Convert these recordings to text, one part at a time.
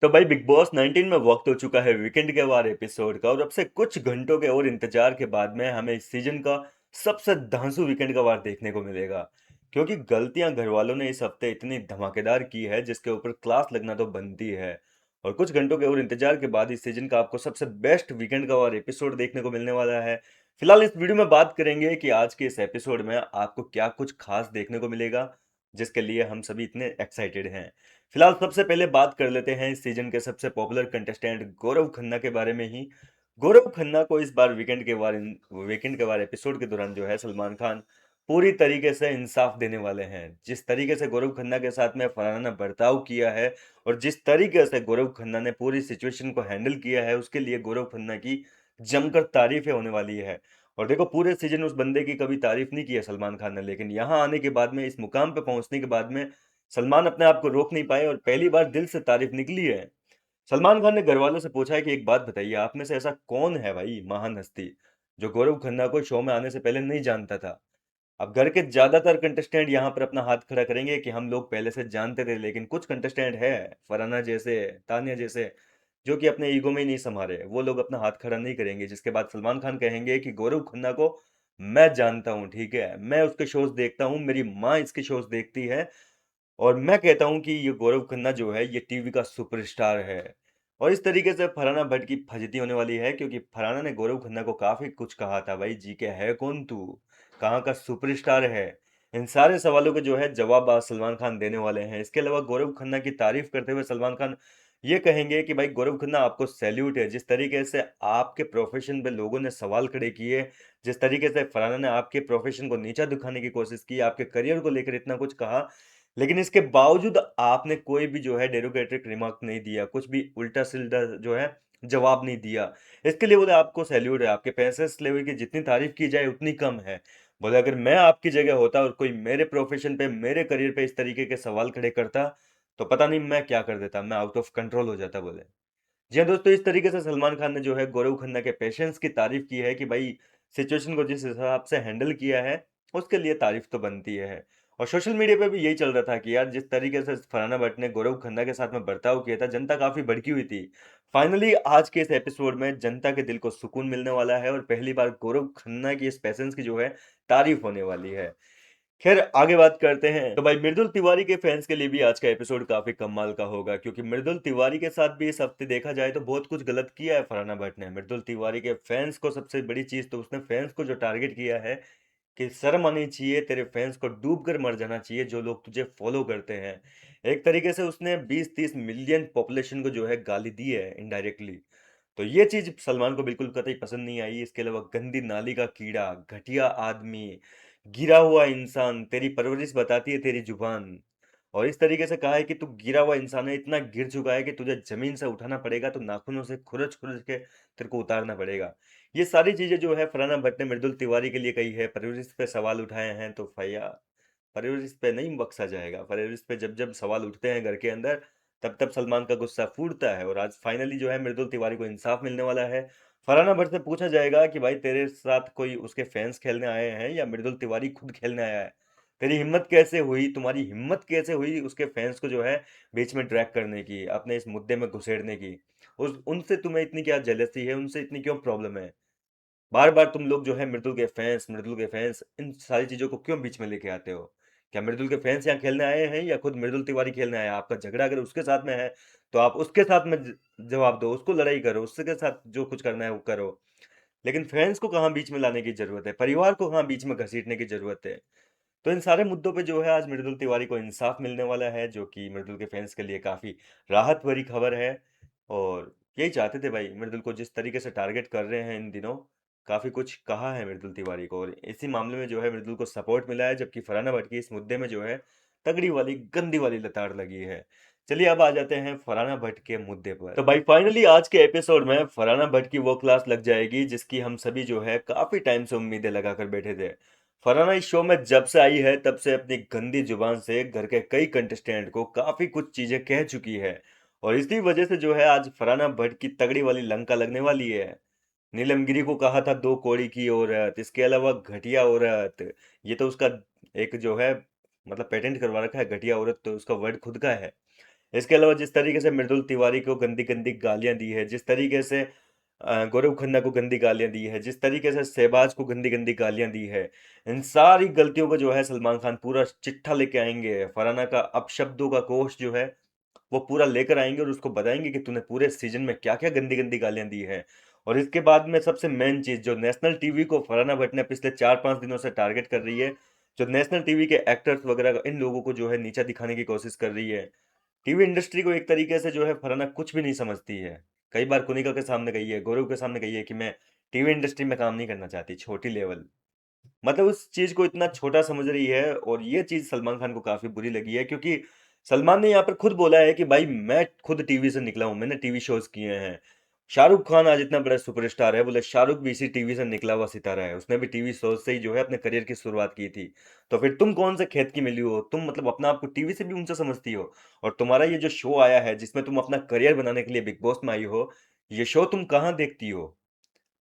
तो भाई big boss 19 में वक्त हो चुका है वीकेंड के वार एपिसोड का और अब से कुछ घंटों के और इंतजार के बाद में हमें इस सीजन का सबसे धांसू वीकेंड का वार देखने को मिलेगा। क्योंकि गलतियां घर वालों ने इस हफ्ते इतनी धमाकेदार की है जिसके ऊपर क्लास लगना तो बनती है। और कुछ घंटों के और इंतजार के बाद इस सीजन का आपको सबसे बेस्ट वीकेंड का वार एपिसोड देखने को मिलने वाला है। फिलहाल इस वीडियो में बात करेंगे कि आज के इस एपिसोड में आपको क्या कुछ खास देखने को मिलेगा जिसके लिए हम सभी इतने एक्साइटेड हैं। फिलहाल सबसे पहले बात कर लेते हैं इस सीजन के सबसे पॉपुलर कंटेस्टेंट गौरव खन्ना के बारे में ही। गौरव खन्ना को इस बार वीकेंड के बार एपिसोड के दौरान जो है सलमान खान पूरी तरीके से इंसाफ देने वाले हैं। जिस तरीके से गौरव खन्ना के साथ में फरहाना ने बर्ताव किया है और जिस तरीके से गौरव खन्ना ने पूरी सिचुएशन को हैंडल किया है उसके लिए गौरव खन्ना की जमकर तारीफें होने वाली है। और देखो पूरे सीजन उस बंदे की कभी तारीफ नहीं की है सलमान खान ने, लेकिन यहाँ आने के बाद में इस मुकाम पे पहुंचने के बाद में सलमान अपने आप को रोक नहीं पाए और पहली बार दिल से तारीफ निकली है। सलमान खान ने घर वालों से पूछा है कि एक बात बताइए, आप में से ऐसा कौन है भाई महान हस्ती जो गौरव खन्ना को शो में आने से पहले नहीं जानता था। अब घर के ज्यादातर कंटेस्टेंट यहाँ पर अपना हाथ खड़ा करेंगे कि हम लोग पहले से जानते थे, लेकिन कुछ कंटेस्टेंट है, फरहाना जैसे, तानिया जैसे, जो कि अपने ईगो में ही नहीं समारे, वो लोग अपना हाथ खड़ा नहीं करेंगे। जिसके बाद सलमान खान कहेंगे कि गौरव खन्ना को मैं जानता हूँ, ठीक है, मैं उसके शोज देखता हूँ, मेरी माँ इसके शोज देखती है और मैं कहता हूँ कि ये गौरव खन्ना जो है ये टीवी का सुपरस्टार है। और इस तरीके से फरहाना भट्ट की फजती होने वाली है, क्योंकि फरहाना ने गौरव खन्ना को काफी कुछ कहा था, भाई जी के है कौन तू, कहाँ का सुपरस्टार है। इन सारे सवालों के जो है जवाब आज सलमान खान देने वाले हैं। इसके अलावा गौरव खन्ना की तारीफ करते हुए सलमान खान ये कहेंगे कि भाई गौरव खन्ना आपको सैल्यूट है, जिस तरीके से आपके प्रोफेशन पे लोगों ने सवाल खड़े किए, जिस तरीके से फरहाना ने आपके प्रोफेशन को नीचा दिखाने की कोशिश की, आपके करियर को लेकर इतना कुछ कहा, लेकिन इसके बावजूद आपने कोई भी जो है डेरोगेटिव रिमार्क नहीं दिया, कुछ भी उल्टा सिल्टा जो है जवाब नहीं दिया। इसके लिए बोले आपको सैल्यूट है, आपके पैसेस लेवल की जितनी तारीफ की जाए उतनी कम है। बोले अगर मैं आपकी जगह होता और कोई मेरे प्रोफेशन पे, मेरे करियर पे इस तरीके के सवाल खड़े करता तो पता नहीं मैं क्या कर देता, मैं आउट ऑफ कंट्रोल हो जाता। बोले जी हाँ दोस्तों, इस तरीके से सलमान खान ने जो है गौरव खन्ना के पेशेंस की तारीफ की है कि भाई सिचुएशन को जिस हिसाब से हैंडल किया है उसके लिए तारीफ तो बनती है। और सोशल मीडिया पे भी यही चल रहा था कि यार जिस तरीके से फरहाना भट्ट ने गौरव खन्ना के साथ में बर्ताव किया था, जनता काफी भड़की हुई थी। फाइनली आज के इस एपिसोड में जनता के दिल को सुकून मिलने वाला है और पहली बार गौरव खन्ना की इस पेशेंस की जो है तारीफ होने वाली है। खैर आगे बात करते हैं, तो भाई मृदुल तिवारी के फैंस के लिए भी आज का एपिसोड काफी कमाल का होगा, क्योंकि मृदुल तिवारी के साथ भी इस हफ्ते देखा जाए तो बहुत कुछ गलत किया है फरहाना भट्ट ने। मृदुल तिवारी के फैंस को सबसे बड़ी चीज तो उसने फैंस को जो टारगेट किया है कि शर्म आनी चाहिए, तेरे फैंस को डूब कर मर जाना चाहिए जो लोग तुझे फॉलो करते हैं। एक तरीके से उसने 20-30 मिलियन पॉपुलेशन को जो है गाली दी है इनडायरेक्टली। तो ये चीज सलमान को बिल्कुल कतई पसंद नहीं आई। इसके अलावा गंदी नाली का कीड़ा, घटिया आदमी, गिरा हुआ इंसान, तेरी परवरिश बताती है तेरी जुबान। और इस तरीके से कहा है कि तू गिरा हुआ इंसान है, इतना गिर चुका है कि तुझे जमीन से उठाना पड़ेगा तो नाखूनों से खुरच खुरच के तेरे को उतारना पड़ेगा। ये सारी चीजें जो है फरहाना भट्ट ने मृदुल तिवारी के लिए कही है। परवरिश पे सवाल उठाए हैं तो भैया परवरिश पे नहीं बख्शा जाएगा। परवरिश पे जब जब सवाल उठते हैं घर के अंदर तब तब सलमान का गुस्सा फूटता है। और आज फाइनली जो है मृदुल तिवारी को इंसाफ मिलने वाला है। फरहाना भट्ट से पूछा जाएगा कि भाई तेरे साथ कोई उसके फैंस खेलने आए हैं या मृदुल तिवारी खुद खेलने आया है, तेरी हिम्मत कैसे हुई, तुम्हारी हिम्मत कैसे हुई उसके फैंस को जो है बीच में ड्रैग करने की, अपने इस मुद्दे में घुसेड़ने की। उस उनसे तुम्हें इतनी क्या जेलसी है, उनसे इतनी क्यों प्रॉब्लम है, बार बार तुम लोग जो है मृदुल के फैंस इन सारी चीजों को क्यों बीच में लेके आते हो। क्या मृदुल के फैंस यहाँ खेलने आए हैं या खुद मृदुल तिवारी खेलने आया है? आपका झगड़ा अगर उसके साथ में है तो आप उसके साथ में जवाब दो, उसको लड़ाई करो, उसके साथ जो कुछ करना है वो करो। लेकिन फैंस को कहाँ बीच में लाने की जरूरत है, परिवार को कहाँ बीच में घसीटने की जरूरत है। तो इन सारे मुद्दों पे जो है आज मृदुल तिवारी को इंसाफ मिलने वाला है, जो कि मृदुल के फैंस के लिए काफी राहत भरी खबर है। और यही चाहते थे भाई, मृदुल को जिस तरीके से टारगेट कर रहे हैं इन दिनों, काफी कुछ कहा है मृदुल तिवारी को और इसी मामले में जो है मृदुल को सपोर्ट मिला है, जबकि फरहाना भट्ट की इस मुद्दे में जो है तगड़ी वाली गंदी वाली लताड़ लगी है। चलिए अब आ जाते हैं फरहाना भट्ट के मुद्दे पर। तो भाई फाइनली आज के एपिसोड में फरहाना भट्ट की वो क्लास लग जाएगी जिसकी हम सभी जो है काफी टाइम से उम्मीदें लगाकर बैठे थे। फरहाना इस शो में जब से आई है तब से अपनी गंदी जुबान से घर के कई कंटेस्टेंट को काफी कुछ चीजें कह चुकी है। और इसी वजह से जो है आज फरहाना भट्ट की तगड़ी वाली लंका लगने वाली है। नीलमगिरी को कहा था दो कौड़ी की औरत, इसके अलावा घटिया औरत, ये तो उसका एक जो है मतलब पेटेंट करवा रखा है, घटिया औरत तो उसका वर्ड खुद का है। इसके अलावा जिस तरीके से मृदुल तिवारी को गंदी गंदी गालियां दी है, जिस तरीके से गौरव खन्ना को गंदी गालियां दी है, जिस तरीके से शहबाज को गंदी गंदी गालियां दी है, इन सारी गलतियों को जो है सलमान खान पूरा चिट्ठा लेके आएंगे। फरहाना का अपशब्दों का कोष जो है वो पूरा लेकर आएंगे और उसको बताएंगे कि तूने पूरे सीजन में क्या क्या गंदी गंदी गालियां दी है। और इसके बाद में सबसे मेन चीज, जो नेशनल टीवी को फरहाना भट्ट ने पिछले 4-5 दिनों से टारगेट कर रही है, जो नेशनल टीवी के एक्टर्स वगैरह इन लोगों को जो है नीचा दिखाने की कोशिश कर रही है। टीवी इंडस्ट्री को एक तरीके से जो है फरहाना कुछ भी नहीं समझती है। कई बार कुनिका के सामने कही है, गौरव के सामने कही है कि मैं टीवी इंडस्ट्री में काम नहीं करना चाहती, छोटी लेवल, मतलब उस चीज को इतना छोटा समझ रही है। और ये चीज सलमान खान को काफी बुरी लगी है, क्योंकि सलमान ने यहाँ पर खुद बोला है कि भाई मैं खुद टीवी से निकला हूं, मैंने टीवी शोज किए हैं। शाहरुख खान आज इतना बड़ा सुपरस्टार है, बोले शाहरुख भी इसी टीवी से निकला हुआ सितारा है, उसने भी टीवी शोज से ही जो है अपने करियर की शुरुआत की थी। तो फिर तुम कौन से खेत की मिली हो, तुम मतलब अपना आपको टीवी से भी ऊंचा समझती हो। और तुम्हारा ये जो शो आया है जिसमें तुम अपना करियर बनाने के लिए बिग बॉस में आई हो, ये शो तुम कहाँ देखती हो,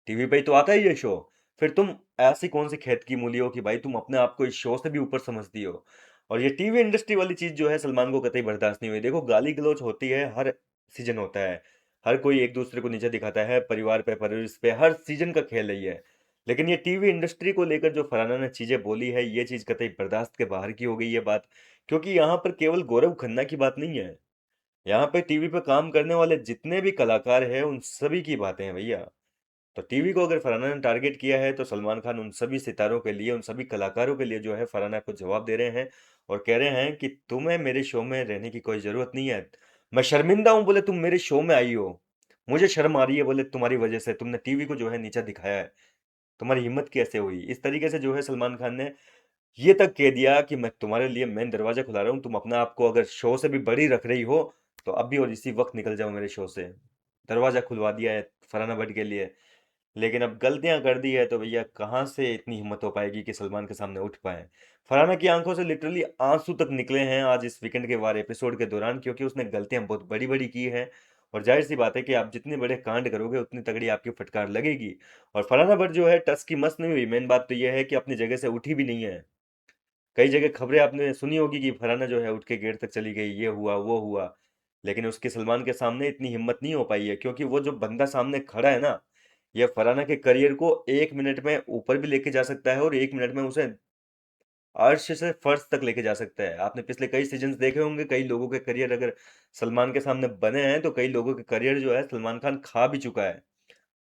टीवी पे ही तो आता है ये शो। फिर तुम ऐसी कौन सी खेत की मूली हो कि भाई तुम अपने आप को इस शो से भी ऊपर समझती हो। और ये टीवी इंडस्ट्री वाली चीज जो है सलमान को कतई बर्दाश्त नहीं हुई। देखो, गाली गलौज होती है, हर सीजन होता है, हर कोई एक दूसरे को नीचे दिखाता है, परिवार पे परवरिश पे, हर सीजन का खेल है ये। लेकिन ये टीवी इंडस्ट्री को लेकर जो फरहाना ने चीजें बोली है, ये चीज कतई बर्दाश्त के बाहर की हो गई ये बात। क्योंकि यहाँ पर केवल गौरव खन्ना की बात नहीं है, यहाँ पे टीवी पे काम करने वाले जितने भी कलाकार हैं उन सभी की बातें हैं भैया। तो टीवी को अगर फरहाना ने टारगेट किया है, तो सलमान खान उन सभी सितारों के लिए, उन सभी कलाकारों के लिए जो है फरहाना को जवाब दे रहे हैं। और कह रहे हैं कि तुम्हें मेरे शो में रहने की कोई जरूरत नहीं है। मैं शर्मिंदा हूं बोले तुम मेरे शो में आई हो, मुझे शर्म आ रही है बोले तुम्हारी वजह से, तुमने टीवी को जो है नीचा दिखाया है, तुम्हारी हिम्मत कैसे हुई। इस तरीके से जो है सलमान खान ने ये तक कह दिया कि मैं तुम्हारे लिए मेन दरवाजा खुला रहा हूँ, तुम अपने आप को अगर शो से भी बड़ी रख रही हो तो अभी और इसी वक्त निकल जाओ मेरे शो से। दरवाजा खुलवा दिया है फरहाना भट्ट के लिए। लेकिन अब गलतियां कर दी है तो भैया कहाँ से इतनी हिम्मत हो पाएगी कि सलमान के सामने उठ पाए। फरहाना की आंखों से लिटरली आंसू तक निकले हैं आज इस वीकेंड के वार एपिसोड के दौरान, क्योंकि उसने गलतियां बहुत बड़ी बड़ी की हैं। और जाहिर सी बात है कि आप जितने बड़े कांड करोगे उतनी तगड़ी आपकी फटकार लगेगी। और फरहाना भट्ट जो है टस की मस नहीं हुई, मेन बात तो यह है कि अपनी जगह से उठी भी नहीं है। कई जगह खबरें आपने सुनी होगी कि फरहाना जो है उठ के गेट तक चली गई, ये हुआ वो हुआ। लेकिन उसके सलमान के सामने इतनी हिम्मत नहीं हो पाई है, क्योंकि वो जो बंदा सामने खड़ा है ना, ये फरहाना के करियर को 1 मिनट में ऊपर भी लेके जा सकता है और 1 मिनट में उसे अर्श से फर्श तक लेके जा सकता है। आपने पिछले कई सीजन्स देखे होंगे, कई लोगों के करियर अगर सलमान के सामने बने हैं तो कई लोगों के करियर जो है सलमान खान खा भी चुका है।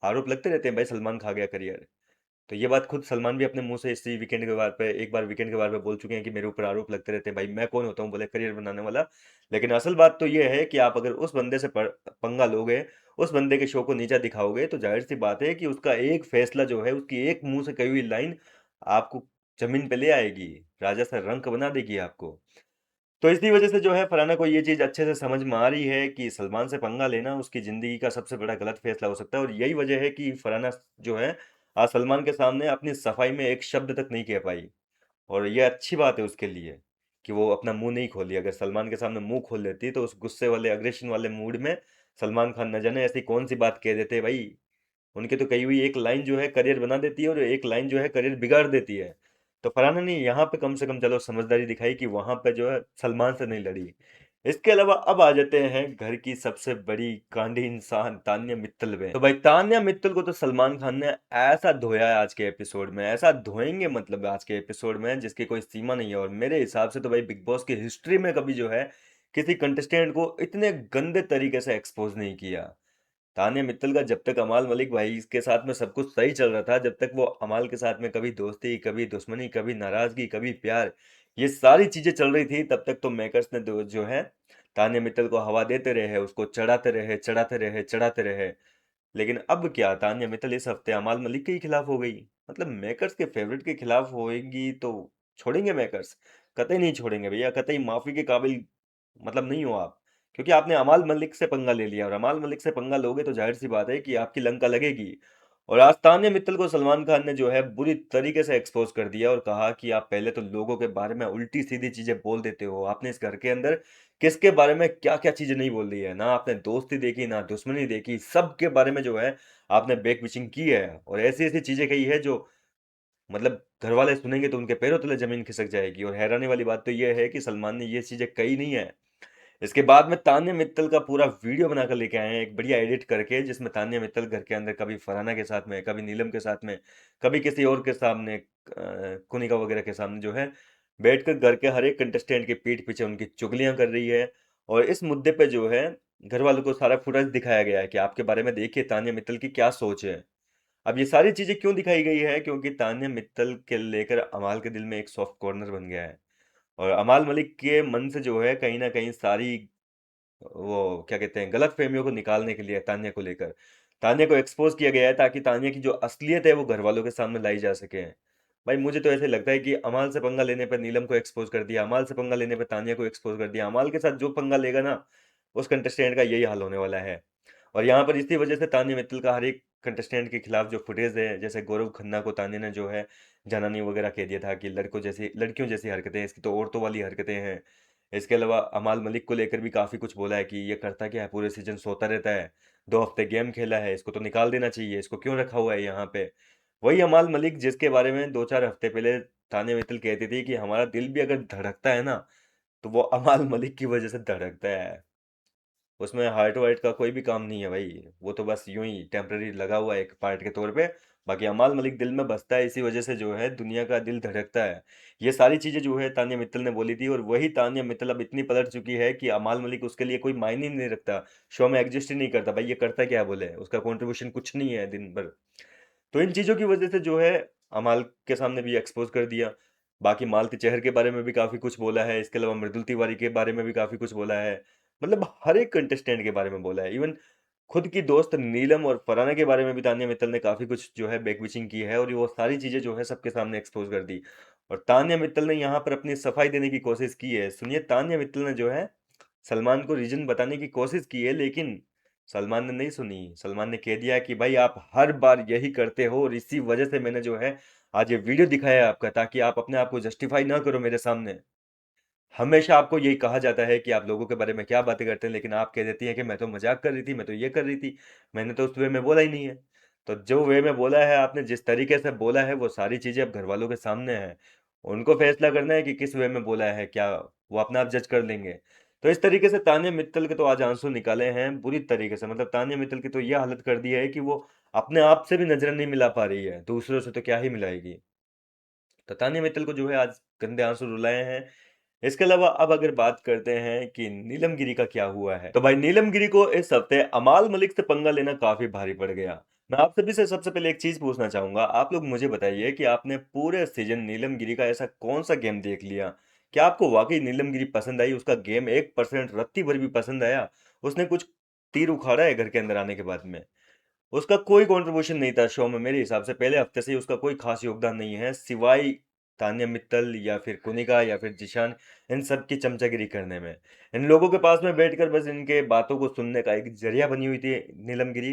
आरोप लगते रहते हैं भाई सलमान खा गया करियर। तो ये बात खुद सलमान भी अपने मुंह से इसी वीकेंड के बार पे, एक बार वीकेंड के बार पे बोल चुके हैं कि मेरे ऊपर आरोप लगते रहते हैं। भाई मैं कौन होता हूँ बोले करियर बनाने वाला। लेकिन असल बात तो ये है कि आप अगर उस बंदे से पंगा लोगे, उस बंदे के शो को नीचा दिखाओगे, तो जाहिर सी बात है कि उसका एक फैसला जो है, उसकी एक मुंह से कही हुई लाइन आपको जमीन पे ले आएगी, राजा सा रंक बना देगी आपको। तो इसी वजह से जो है फरहाना को ये चीज अच्छे से समझ में आ रही है कि सलमान से पंगा लेना उसकी जिंदगी का सबसे बड़ा गलत फैसला हो सकता है। और यही वजह है कि फरहाना जो है आज सलमान के सामने अपनी सफाई में एक शब्द तक नहीं कह पाई। और ये अच्छी बात है उसके लिए कि वो अपना मुंह नहीं खोली। अगर सलमान के सामने मुंह खोल लेती तो उस गुस्से वाले अग्रेशन वाले मूड में सलमान खान न जाने ऐसी कौन सी बात कह देते भाई। उनके तो कही हुई एक लाइन जो है करियर बना देती है और एक लाइन जो है करियर बिगाड़ देती है। तो फरहाना ने यहाँ पे कम से कम चलो समझदारी दिखाई कि वहां पे जो है सलमान से नहीं लड़ी। इसके अलावा अब आ जाते हैं घर की सबसे बड़ी कांडी इंसान तान्या मित्तल में। तो भाई तान्या मित्तल को तो सलमान खान ने ऐसा धोया है आज के एपिसोड में, ऐसा धोएंगे मतलब आज के एपिसोड में जिसकी कोई सीमा नहीं है। और मेरे हिसाब से तो भाई बिग बॉस की हिस्ट्री में कभी जो है किसी कंटेस्टेंट को इतने गंदे तरीके से एक्सपोज नहीं किया। तान्या मित्तल का जब तक अमाल मलिक भाई के साथ में सब कुछ सही चल रहा था, जब तक वो अमाल के साथ में कभी दोस्ती, कभी दुश्मनी, कभी नाराजगी, कभी प्यार, ये सारी चीजें चल रही थी, तब तक तो मेकर्स ने जो है तान्या मित्तल को हवा देते रहे, उसको चढ़ाते रहे चढ़ाते रहे चढ़ाते रहे। लेकिन अब क्या, तान्या मित्तल इस हफ्ते अमाल मलिक के ही खिलाफ हो गई। मतलब मेकर्स के फेवरेट के खिलाफ होएगी तो छोड़ेंगे मेकर्स? कतई नहीं छोड़ेंगे भैया, कतई माफी के काबिल मतलब नहीं हो आप। क्योंकि आपने अमाल मलिक से पंगा ले लिया और अमाल मलिक से पंगा लोगे तो जाहिर सी बात है कि आपकी लंका लगेगी। और आज तान्या मित्तल को सलमान खान ने जो है बुरी तरीके से एक्सपोज कर दिया और कहा कि आप पहले तो लोगों के बारे में उल्टी सीधी चीजें बोल देते हो, आपने इस घर के अंदर किसके बारे में क्या क्या चीजें नहीं बोल दी है, ना आपने दोस्ती देखी ना दुश्मनी देखी, सबके बारे में जो है आपने बैक बिचिंग की है। और ऐसी ऐसी चीजें कही है जो मतलब घर वाले सुनेंगे तो उनके पैरों तले जमीन खिसक जाएगी। और हैरानी वाली बात तो यह है कि सलमान ने ये चीजें कही नहीं है, इसके बाद में तान्या मित्तल का पूरा वीडियो बनाकर लेके आए हैं, एक बढ़िया एडिट करके, जिसमें तान्या मित्तल घर के अंदर कभी फरहाना के साथ में, कभी नीलम के साथ में, कभी किसी और के सामने, कुनिका वगैरह के सामने जो है बैठकर घर के हर एक कंटेस्टेंट के पीठ पीछे उनकी चुगलियां कर रही है। और इस मुद्दे पे जो है घर वालों को सारा फुटेज दिखाया गया है कि आपके बारे में देखिए तान्या मित्तल की क्या सोच है। अब ये सारी चीजें क्यों दिखाई गई है, क्योंकि तान्या मित्तल के लेकर अमाल के दिल में एक सॉफ्ट कॉर्नर बन गया है। और अमाल मलिक के मन से जो है कहीं ना कहीं सारी वो क्या कहते हैं गलत फहमियों को निकालने के लिए तान्या को लेकर तान्या को एक्सपोज किया गया है, ताकि तान्या की जो असलियत है वो घर वालों के सामने लाई जा सके। भाई मुझे तो ऐसे लगता है कि अमाल से पंगा लेने पर नीलम को एक्सपोज कर दिया, अमाल से पंगा लेने पर तान्या को एक्सपोज कर दिया, अमाल के साथ जो पंगा लेगा ना उस कंटेस्टेंट का यही हाल होने वाला है। और यहाँ पर इसी वजह से तान्या मित्तल का हर एक कंटेस्टेंट के खिलाफ जो फुटेज है, जैसे गौरव खन्ना को तान्या ने जो है जनानी वगैरह कह दिया था कि लड़कियों जैसी हरकतें, इसकी तो औरतों वाली हरकतें हैं। इसके अलावा अमाल मलिक को लेकर भी काफ़ी कुछ बोला है कि ये करता क्या है, पूरे सीजन सोता रहता है, 2 हफ्ते गेम खेला है, इसको तो निकाल देना चाहिए, इसको क्यों रखा हुआ है यहाँ पे। वही अमाल मलिक जिसके बारे में 2-4 हफ्ते पहले तान्या मित्तल कहती थी कि हमारा दिल भी अगर धड़कता है ना तो वो अमाल मलिक की वजह से धड़कता है। उसमें हार्ट वार्ट का कोई भी काम नहीं है भाई, वो तो बस यूं ही टेम्पररी लगा हुआ है एक पार्ट के तौर पे। बाकी अमाल मलिक दिल में बसता है, इसी वजह से जो है दुनिया का दिल धड़कता है। ये सारी चीजें जो है तान्या मित्तल ने बोली थी, और वही तान्या मित्तल अब इतनी पलट चुकी है कि अमाल मलिक उसके लिए कोई मायने ही नहीं रखता, शो में एग्जिस्ट ही नहीं करता। भाई ये करता क्या बोले, उसका कंट्रीब्यूशन कुछ नहीं है दिन भर। तो इन चीजों की वजह से जो है अमाल के सामने भी एक्सपोज कर दिया। बाकी मालती चहर के बारे में भी काफी कुछ बोला है, इसके अलावा मृदुल तिवारी के बारे में भी काफी कुछ बोला है। मतलब हर एक कंटेस्टेंट के बारे में बोला है, इवन खुद की दोस्त नीलम और फरहाना के बारे में भी तान्या मित्तल ने काफी कुछ जो है बैक बिचिंग की है, और वो सारी चीजें जो है सबके सामने एक्सपोज कर दी। और तान्या मित्तल ने यहाँ पर अपनी सफाई देने की कोशिश की है। सुनिए, तान्या मित्तल ने जो है सलमान को रीजन बताने की कोशिश की है, लेकिन सलमान ने नहीं सुनी। सलमान ने कह दिया कि भाई आप हर बार यही करते हो, और इसी वजह से मैंने जो है आज ये वीडियो दिखाया है आपका, ताकि आप अपने आप को जस्टिफाई ना करो मेरे सामने। हमेशा आपको यही कहा जाता है कि आप लोगों के बारे में क्या बातें करते हैं, लेकिन आप कह देती हैं कि मैं तो मजाक कर रही थी, मैं तो ये कर रही थी, मैंने तो उस वे में बोला ही नहीं है। तो जो वे में बोला है आपने, जिस तरीके से बोला है, वो सारी चीजें अब घर वालों के सामने है। उनको फैसला करना है कि किस वे में बोला है, क्या वो अपना आप जज कर लेंगे। तो इस तरीके से तान्या मित्तल के तो आज आंसू निकाले हैं बुरी तरीके से। मतलब तान्या मित्तल की तो ये हालत कर दी है कि वो अपने आप से भी नजर नहीं मिला पा रही है, दूसरों से तो क्या ही मिलाएगी। तो तान्या मित्तल को जो है आज गंदे आंसू रुलाए हैं। इसके अलावा अब अगर बात करते हैं कि नीलम गिरी का क्या हुआ है, तो भाई नीलम गिरी को इस हफ्ते अमाल मलिक से पंगा लेना काफी भारी पड़ गया। मैं आप सभी से सबसे पहले एक चीज पूछना चाहूंगा, आप लोग मुझे बताइए कि आपने पूरे सीजन नीलम गिरी का ऐसा कौन सा गेम देख लिया, क्या आपको वाकई नीलम गिरी पसंद आई, उसका गेम 1% रत्ती भर भी पसंद आया? उसने कुछ तीर उखाड़ा है घर के अंदर आने के बाद में? उसका कोई कंट्रीब्यूशन नहीं था शो में, मेरे हिसाब से पहले हफ्ते से ही उसका कोई खास योगदान नहीं है, सिवाय तान्या मित्तल या फिर कुनिका या फिर जिशान, इन सब की चमचागिरी करने में। इन लोगों के पास में बैठकर बस इनके बातों को सुनने का एक जरिया बनी हुई थी नीलम गिरी।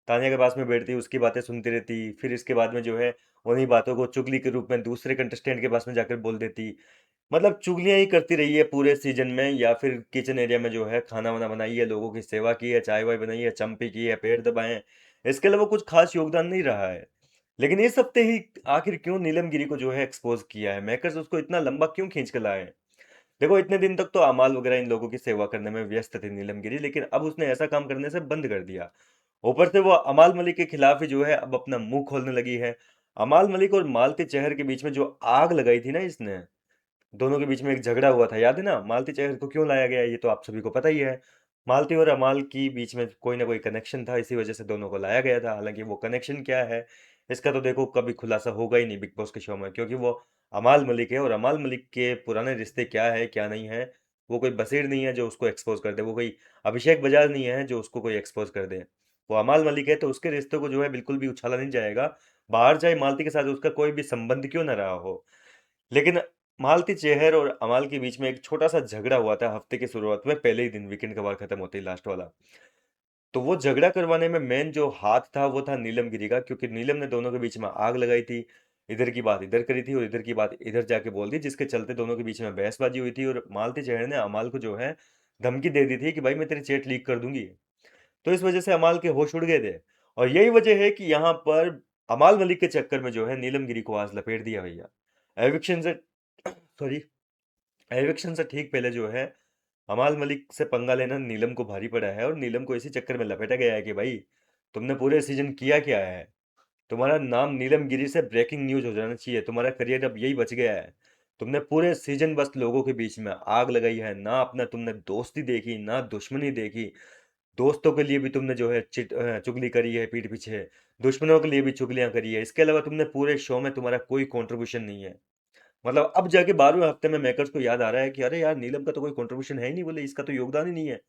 तान्या के पास में बैठती, उसकी बातें सुनती रहती, फिर इसके बाद में जो है उन्हीं बातों को चुगली के रूप में दूसरे कंटेस्टेंट के पास में जाकर बोल देती। मतलब चुगलियां ही करती रही है पूरे सीजन में, या फिर किचन एरिया में जो है खाना वाना बनाई है, लोगों की सेवा की है, चाय वाय बनाई है, चंपी की है, पेड़ दबाए हैं। इसके अलावा कुछ खास योगदान नहीं रहा है। लेकिन इस हफ्ते ही आखिर क्यों नीलम गिरी को जो है एक्सपोज किया है, मेकर्स उसको इतना लंबा क्यों खींच के लाए हैं? देखो इतने दिन तक तो अमाल वगैरह इन लोगों की सेवा करने में व्यस्त थी नीलम गिरी, लेकिन अब उसने ऐसा काम करने से बंद कर दिया। ऊपर से वो अमाल मलिक के खिलाफ ही जो है अब अपना मुंह खोलने लगी है। अमाल मलिक और मालती चहर के बीच में जो आग लगाई थी ना इसने, दोनों के बीच में एक झगड़ा हुआ था, याद है ना? मालती चहर को क्यों लाया गया ये तो आप सभी को पता ही है। मालती और अमाल की बीच में कोई ना कोई कनेक्शन था, इसी वजह से दोनों को लाया गया था। हालांकि वो कनेक्शन क्या है इसका तो देखो कभी खुलासा होगा ही नहीं बिग बॉस के शो में, क्योंकि वो अमाल मलिक है, और अमाल मलिक के पुराने रिश्ते क्या है क्या नहीं है, वो कोई बसीर नहीं है जो उसको एक्सपोज कर दे, वो कोई अभिषेक बजाज नहीं है जो उसको कोई एक्सपोज कर दे। वो अमाल मलिक है, तो उसके रिश्तों को जो है बिल्कुल भी उछाला नहीं जाएगा, बाहर चाहे मालती के साथ उसका कोई भी संबंध क्यों ना रहा हो। लेकिन मालती चेहर और अमाल के बीच में एक छोटा सा झगड़ा हुआ था हफ्ते की शुरुआत में, पहले ही दिन वीकेंड का वार खत्म होते ही लास्ट वाला। तो वो झगड़ा करवाने में मेन जो हाथ था वो था नीलम गिरी का, क्योंकि नीलम ने दोनों के बीच में आग लगाई थी। इधर की बात इधर करी थी और इधर की बात इधर जाके बोल दी, जिसके चलते दोनों के बीच में बहसबाजी हुई थी, और मालती चेहर ने अमाल को जो है धमकी दे दी थी कि भाई मैं तेरी चैट लीक कर दूंगी। तो इस वजह से अमाल के होश उड़ गए थे, और यही वजह है कि यहाँ पर अमाल मलिक के चक्कर में जो है नीलम गिरी को आज लपेट दिया भैया। एविक्शन से सॉरी एविक्शन से ठीक पहले जो है अमाल मलिक से पंगा लेना नीलम को भारी पड़ा है और नीलम को इसी चक्कर में लपेटा गया है कि भाई तुमने पूरे सीजन किया क्या है। तुम्हारा नाम नीलम गिरी से ब्रेकिंग न्यूज हो जाना चाहिए, तुम्हारा करियर अब यही बच गया है। तुमने पूरे सीजन बस लोगों के बीच में आग लगाई है, ना अपना तुमने दोस्ती देखी ना दुश्मनी देखी। दोस्तों के लिए भी तुमने जो है चुगली करी है पीठ पीछे, दुश्मनों के लिए भी चुगलियां करी है। इसके अलावा तुमने पूरे शो में तुम्हारा कोई कंट्रीब्यूशन नहीं है। मतलब अब जाके 12वें हफ्ते में मेकर्स को याद आ रहा है कि अरे यार नीलम का तो कोई कंट्रीब्यूशन है ही नहीं, बोले इसका तो योगदान ही नहीं है।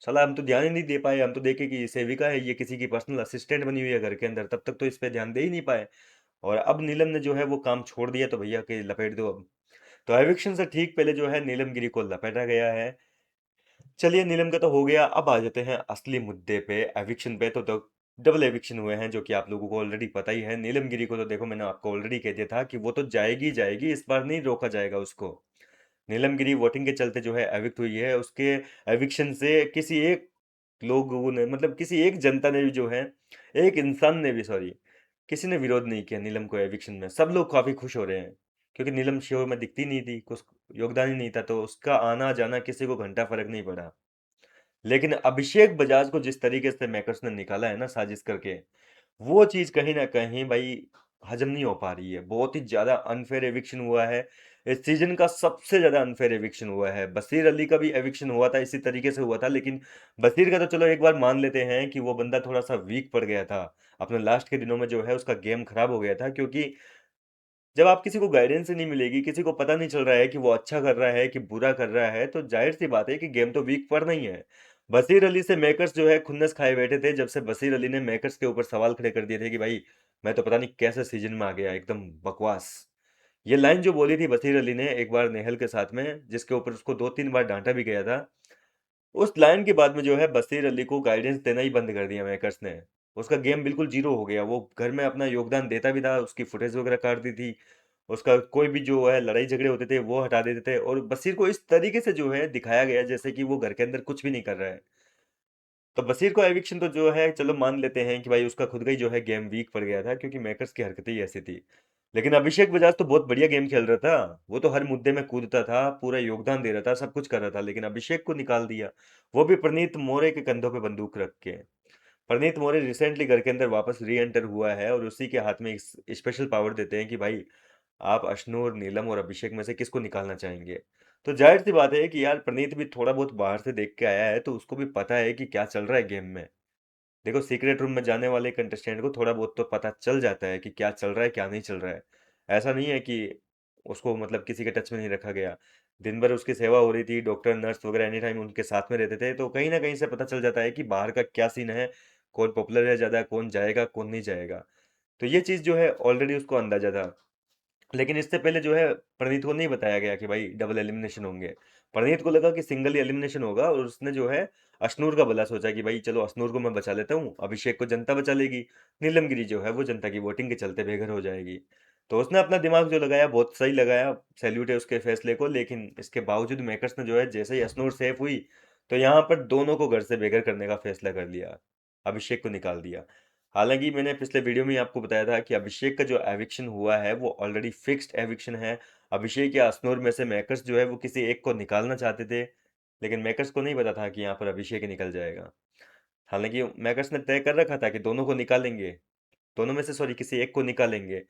साला हम तो ध्यान ही नहीं दे पाए, हम तो देखे कि ये सेविका है, ये किसी की पर्सनल असिस्टेंट बनी हुई है घर के अंदर, तब तक तो इस पे ध्यान दे ही नहीं पाए। और अब नीलम ने जो है वो काम छोड़ दिया तो भैया के लपेट दो अब। तो एविक्शन से ठीक पहले जो है नीलम गिरी को लपेटा गया है। चलिए नीलम का तो हो गया, अब आ जाते हैं असली मुद्दे पे। एविक्शन पे तो डबल एविक्शन हुए हैं जो कि आप लोगों को ऑलरेडी पता ही है। नीलम गिरी को तो देखो मैंने आपको ऑलरेडी कह दिया था कि वो तो जाएगी जाएगी, इस बार नहीं रोका जाएगा उसको। नीलम गिरी वोटिंग के चलते जो है एविक्ट हुई है। उसके एविक्शन से किसी एक लोगों ने, मतलब किसी एक जनता ने भी जो है, एक इंसान ने भी, सॉरी, किसी ने विरोध नहीं किया नीलम को एविक्शन में। सब लोग काफी खुश हो रहे हैं क्योंकि नीलम शो में दिखती नहीं थी, कुछ योगदान ही नहीं था, तो उसका आना जाना किसी को घंटा फर्क नहीं पड़ा। लेकिन अभिषेक बजाज को जिस तरीके से मेकर्स ने निकाला है ना साजिश करके, वो चीज कहीं ना कहीं भाई हजम नहीं हो पा रही है। बहुत ही ज्यादा अनफेयर एविक्शन हुआ है। इस सीजन का सबसे ज्यादा अनफेयर एविक्शन हुआ है। बशीर अली का भी एविक्शन हुआ था, इसी तरीके से हुआ था, लेकिन बशीर का तो चलो एक बार मान लेते हैं कि वो बंदा थोड़ा सा वीक पड़ गया था। अपने लास्ट के दिनों में जो है उसका गेम खराब हो गया था, क्योंकि जब आप किसी को गाइडेंस ही नहीं मिलेगी, किसी को पता नहीं चल रहा है कि वो अच्छा कर रहा है कि बुरा कर रहा है, तो जाहिर सी बात है कि गेम तो वीक पड़ना ही है। बशीर अली से मेकर्स जो है खुन्नस खाए बैठे थे, जब से बशीर अली ने मेकर्स के ऊपर सवाल खड़े कर दिए थे कि भाई मैं तो पता नहीं कैसे सीजन में आ गया, एकदम बकवास। ये लाइन जो बोली थी बशीर अली ने एक बार नेहल के साथ में, जिसके ऊपर उसको 2-3 बार डांटा भी गया था, उस लाइन के बाद में जो है बशीर अली को गाइडेंस देना ही बंद कर दिया मेकर्स ने। उसका गेम बिल्कुल जीरो हो गया। वो घर में अपना योगदान देता भी था, उसकी फुटेज वगैरह काट दी थी, उसका कोई भी जो है लड़ाई झगड़े होते थे वो हटा देते थे, और बशीर को इस तरीके से जो है दिखाया गया जैसे कि वो घर के अंदर कुछ भी नहीं कर रहा है। तो बशीर को एविक्शन तो जो है चलो मान लेते हैं कि भाई उसका खुद का ही जो है गेम वीक पड़ गया था, क्योंकि मेकर्स की हरकतें ही ऐसी थी। लेकिन अभिषेक बजाज तो बहुत बढ़िया गेम खेल रहा था। वो तो हर मुद्दे में कूदता था, पूरा योगदान दे रहा था, सब कुछ कर रहा था, लेकिन अभिषेक को निकाल दिया, वो भी प्रणीत मोरे के कंधों पे बंदूक रख के। प्रनीत मोरे रिसेंटली घर के अंदर वापस री एंटर हुआ है और उसी के हाथ में एक स्पेशल पावर देते हैं कि भाई आप अश्नूर, नीलम और अभिषेक में से किसको निकालना चाहेंगे। तो जाहिर सी बात है कि यार प्रनीत भी थोड़ा बहुत बाहर से देख के आया है, तो उसको भी पता है कि क्या चल रहा है गेम में। देखो सीक्रेट रूम में जाने वाले कंटेस्टेंट को थोड़ा बहुत तो पता चल जाता है कि क्या चल रहा है क्या नहीं चल रहा है। ऐसा नहीं है कि उसको मतलब किसी के टच में नहीं रखा गया। दिन भर उसकी सेवा हो रही थी, डॉक्टर नर्स वगैरह एनी टाइम उनके साथ में रहते थे, तो कहीं ना कहीं से पता चल जाता है कि बाहर का क्या सीन है, कौन पॉपुलर है ज़्यादा, कौन जाएगा कौन नहीं जाएगा। तो ये चीज़ जो है ऑलरेडी उसको अंदाजा था। लेकिन इससे पहले जो है प्रणीत को नहीं बताया गया कि भाई डबल एलिमिनेशन होंगे। प्रणीत को लगा कि सिंगल ही एलिमिनेशन होगा, और उसने जो है अश्नूर का भला सोचा कि भाई चलो अश्नूर को मैं बचा लेता हूँ, अभिषेक को जनता बचा लेगी, नीलमगिरी जो है वो जनता की वोटिंग के चलते बेघर हो जाएगी। तो उसने अपना दिमाग जो लगाया बहुत सही लगाया, सैल्यूट है उसके फैसले को। लेकिन इसके बावजूद मेकर्स ने जो है जैसे ही अश्नूर सेफ हुई, तो यहाँ पर दोनों को घर से बेघर करने का फैसला कर लिया, अभिषेक को निकाल दिया। हालांकि मैंने पिछले वीडियो में ही आपको बताया था कि अभिषेक का जो एविक्शन हुआ है वो ऑलरेडी फिक्स्ड एविक्शन है। अभिषेक या अश्नूर में से मेकर्स जो है वो किसी एक को निकालना चाहते थे, लेकिन मेकर्स को नहीं पता था कि यहाँ पर अभिषेक ही निकल जाएगा। हालांकि मेकर्स ने तय कर रखा था कि दोनों को निकालेंगे, दोनों में से सॉरी किसी एक को निकालेंगे।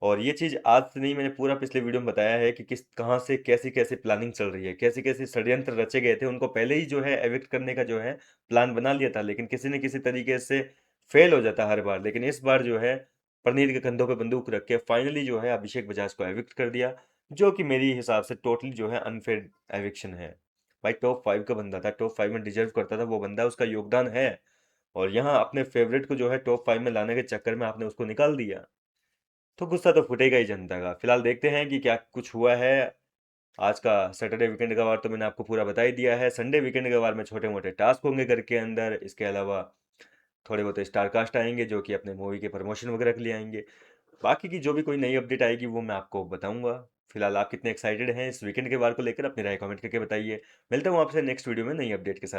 और ये चीज आज से नहीं, मैंने पूरा पिछले वीडियो में बताया है कि किस कहाँ से कैसी कैसी प्लानिंग चल रही है, कैसी कैसी षड्यंत्र रचे गए थे। उनको पहले ही जो है एविक्ट करने का जो है प्लान बना लिया था, लेकिन किसी न किसी तरीके से फेल हो जाता हर बार। लेकिन इस बार जो है परनीत के कंधों पे बंदूक रख के फाइनली जो है अभिषेक बजाज को एविक्ट कर दिया, जो कि मेरी हिसाब से टोटली जो है अनफेयर एविक्शन है। भाई टॉप 5 का बंदा था, टॉप 5 में डिजर्व करता था वो बंदा, उसका योगदान है। और यहाँ अपने फेवरेट को जो है टॉप 5 में लाने के चक्कर में आपने उसको निकाल दिया, तो गुस्सा तो फुटेगा ही जनता का। फिलहाल देखते हैं कि क्या कुछ हुआ है। आज का सैटरडे वीकेंड का वार तो मैंने आपको पूरा बता ही दिया है। संडे वीकेंड के वार में छोटे मोटे टास्क होंगे घर के अंदर, इसके अलावा थोड़े बहुत स्टार कास्ट आएंगे जो कि अपने मूवी के प्रमोशन वगैरह के लिए आएंगे। बाकी की जो भी कोई नई अपडेट आएगी वो मैं आपको बताऊंगा। फिलहाल आप कितने एक्साइटेड हैं इस वीकेंड के वार को लेकर, अपनी राय कमेंट करके बताइए। मिलता हूँ आपसे नेक्स्ट वीडियो में नई अपडेट के साथ।